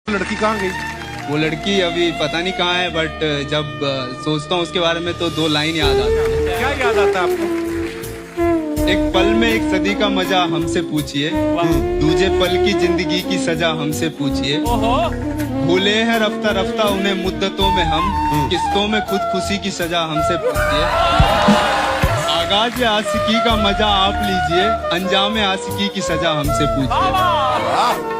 लड़की कहाँ गई? वो लड़की अभी पता नहीं कहाँ है, बट जब सोचता हूँ उसके बारे में तो दो लाइन याद आती है। क्या याद आता है आपको? एक पल में एक सदी का मजा हमसे पूछिए, दूजे पल की जिंदगी की सजा हमसे पूछिए। भूले हैं रफ्ता रफ्ता उन्हें मुद्दतों में हम, किस्तों में खुद खुशी की सजा हमसे पूछिए। आगाज आशिकी का मजा आप लीजिए, अंजाम आशिकी की सजा हमसे पूछिए।